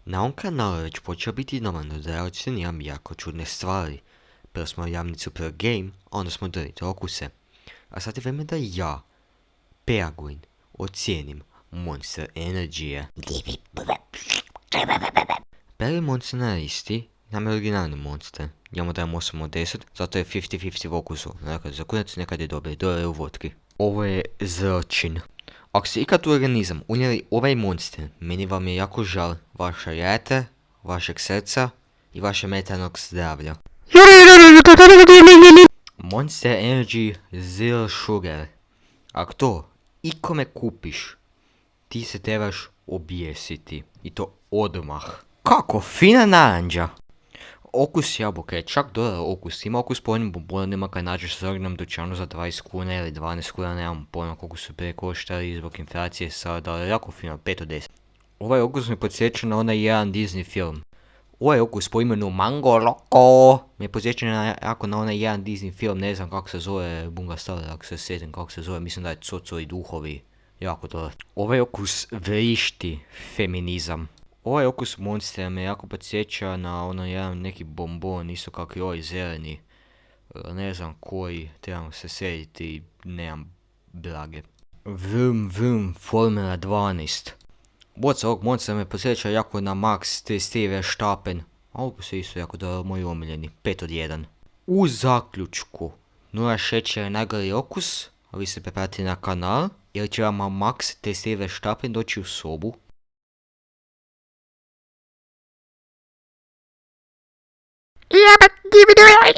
Na ovom kanalu već počeo biti normalno da ja ocjenjujem jako čudne stvari. Prvo smo javnicu per game, a onda smo donijeli okuse. A sad je vreme da ja, Penguin, ocijenim Monster Energy-e. Prvi monster na listi nam je originalni monster. Ja mu dajem 8 od 10, zato je 50-50 v okusu. Dakle, za kurac nekad je dobar, dole je u vodki. Ovo je zločin. Ako ste ikad u organizam unijeli ovaj monster, meni vam je jako žal vaša jajeta, vašeg srca i vaše mentalnog zdravlja. Monster Energy Zero Sugar. Ako to ikome kupiš, ti se trebaš objesiti. I to odmah. Kako fina naranđa! Okus jabuke je čak dobar okus. Ima okus po onim bombonima kad nađeš u originalnom dućanu za 20 kuna ili 12 kuna, nemam pojma koliko su prije koštali zbog inflacije sada, ali jako fino, 5 od 10. Ovaj okus mi podsjeća na onaj jedan Disney film. Ovaj okus po imenu Mango Loco mi podsjeća jako na onaj jedan Disney film, ne znam kako se zove, bunga stara, ako se sjetim kako se zove, mislim da je Coco i duhovi. Jako dobar. Ovaj okus vrišti feminizam. Ovaj okus monstera me jako podsjeća na ono jedan neki bombon, isto kako i ovaj zeleni. Ne znam koji, trebamo se sjediti, nemam blage. Vrum vrum, Formula 12. Boca ovog monstera me podsjeća jako na Max 33 Verstappen. A okus je isto jako da moji omiljeni, 5 od 1. U zaključku, nula šećera je najgori okus, a vi se prepratite na kanal, jer će vam Max 33 Verstappen doći u sobu. Yeah, but give it away.